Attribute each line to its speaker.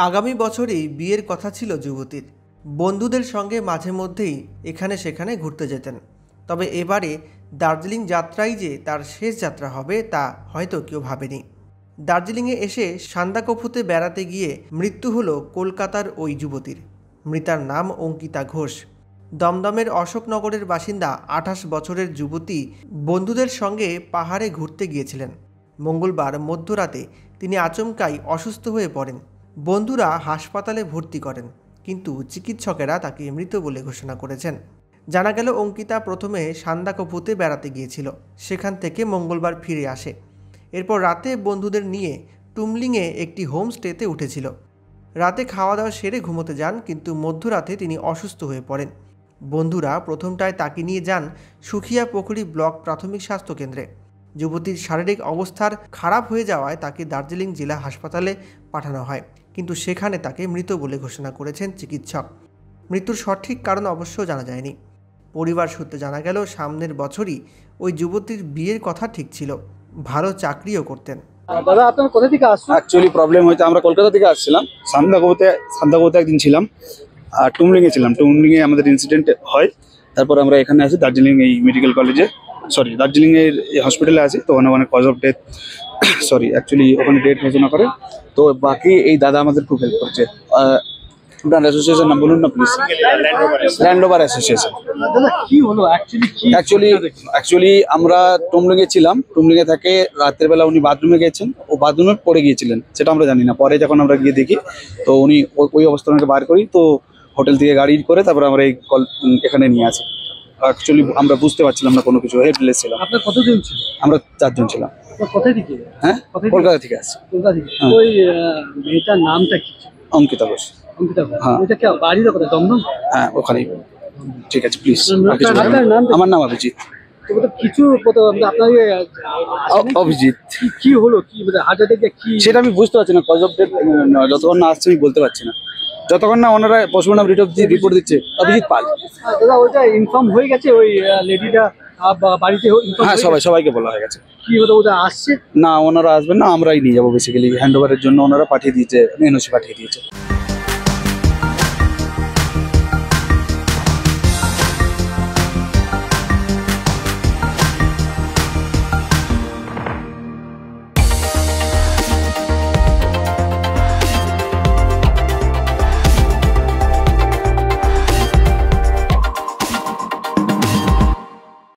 Speaker 1: আগামী বছরেই বিয়ের কথা ছিল যুবতীর। বন্ধুদের সঙ্গে মাঝে মধ্যেই এখানে সেখানে ঘুরতে যেতেন। তবে এবারে দার্জিলিং যাত্রাই যে তার শেষ যাত্রা হবে তা হয়তো কেউ ভাবেনি। দার্জিলিংয়ে এসে সান্দাকফুতে বেড়াতে গিয়ে মৃত্যু হলো কলকাতার ওই যুবতীর। মৃতার নাম অঙ্কিতা ঘোষ। দমদমের অশোকনগরের বাসিন্দা 28 বছরের যুবতী বন্ধুদের সঙ্গে পাহাড়ে ঘুরতে গিয়েছিলেন। মঙ্গলবার মধ্যরাতে তিনি আচমকাই অসুস্থ হয়ে পড়েন। বন্ধুরা হাসপাতালে ভর্তি করেন, কিন্তু চিকিৎসকেরা তাকে মৃত বলে ঘোষণা করেছেন। জানা গেল অঙ্কিতা প্রথমে সান্দাকফুতে বেড়াতে গিয়েছিল, সেখান থেকে মঙ্গলবার ফিরে আসে। এরপর রাতে বন্ধুদের নিয়ে টুমলিংয়ে একটি হোমস্টেতে উঠেছিল। রাতে খাওয়া দাওয়া সেরে ঘুমোতে যান, কিন্তু মধ্যরাতে তিনি অসুস্থ হয়ে পড়েন। বন্ধুরা প্রথমটায় তাকে নিয়ে যান সুখিয়া পুকুরি ব্লক প্রাথমিক স্বাস্থ্য কেন্দ্রে। যুবতীর শারীরিক অবস্থার খারাপ হয়ে যাওয়ায় তাকে দার্জিলিং জেলা হাসপাতালে পাঠানো হয়, কিন্তু সেখানে তাকে মৃত বলে ঘোষণা করেছেন চিকিৎসক। মৃত্যুর সঠিক কারণ অবশ্য জানা যায়নি। পরিবার সূত্রে জানা গেল সামনের বছরই ওই যুবতীর বিয়ের কথা ঠিক ছিল। ভালো চাকরিও করতেন।
Speaker 2: দাদা, আপনার কোথা থেকে আসছেন?
Speaker 3: অ্যাকচুয়ালি প্রবলেম হয়েছে, আমরা কলকাতা থেকে আসছিলাম। সান্দাকফুতে একদিন ছিলাম, আর টুমলিংয়ে ছিলাম। টুমলিংয়ে আমাদের ইনসিডেন্ট হয়, তারপর আমরা এখানে আসি দার্জিলিং এই মেডিকেল কলেজে, দার্জিলিং এর হসপিটালে আছি। তো ওখানে কজ অফ ডেথ অ্যাকচুয়ালি ওখানে ডেট ঘোষণা করে। তো বাকি এই দাদা আমাদের খুব হেল্প করছে। আপনার অ্যাসোসিয়েশন নাম বলুন না প্লিজ। Land over association.
Speaker 2: কি হলো
Speaker 3: অ্যাকচুয়ালি আমরা টুমলিংয়ে ছিলাম। টুমলিংয়ে থাকে, রাতের বেলা উনি বাথরুমে গেছেন, ও বাথরুমে পড়ে গিয়েছিলেন, সেটা আমরা জানি না। পরে যখন আমরা গিয়ে দেখি, তো উনি ওই অবস্থা ওনাকে বার করি, তো হোটেল থেকে গাড়ি করে তারপরে আমরা এই এখানে নিয়ে আসি। অ্যাকচুয়ালি আমরা বুঝতে পারছিলাম না কোনো কিছু, হেল্পলেস ছিলাম।
Speaker 2: আপনার কতজন ছিল?
Speaker 3: আমরা 4 জন ছিলাম।
Speaker 2: কোথায় থেকে?
Speaker 3: হ্যাঁ, কলকাতা থেকে আসছি।
Speaker 2: কলকাতা থেকে। ওই মেয়েটার নামটা কি?
Speaker 3: অঙ্কিতা ঘোষ।
Speaker 2: অঙ্কিতা ঘোষ।
Speaker 3: হ্যাঁ।
Speaker 2: ওইটা কি বাড়ির কোথায়? দমদম?
Speaker 3: হ্যাঁ, ওখানেই। ঠিক আছে, প্লিজ।
Speaker 2: আপনার নাম?
Speaker 3: আমার নাম অভিজিৎ।
Speaker 2: কিছু আপনার
Speaker 3: অভিজিৎ।
Speaker 2: কি হলো, কি হার্ট অ্যাটাকে কি?
Speaker 3: সেটা আমি বুঝতে পারছি না। কজ অফ ডেথ যতক্ষণ না আসছে আমি বলতে পারছি না, যতক্ষণ না ওনারা পোস্টমর্টম রিপোর্ট দিচ্ছে। অভিজিৎ পাল।
Speaker 2: দাদা, ওইটা ইনফর্ম হয়ে গেছে ওই লেডিটা বাড়িতে?
Speaker 3: হ্যাঁ, সবাইকে বলা হয়ে গেছে।
Speaker 2: কি হলো, ওটা আসছে?
Speaker 3: না, ওনারা আসবেন না, আমরাই নিয়ে যাবো। বেসিক্যালি হ্যান্ড ওভারের জন্য ওনারা পাঠিয়ে দিয়েছে, এনওসি পাঠিয়ে দিয়েছে।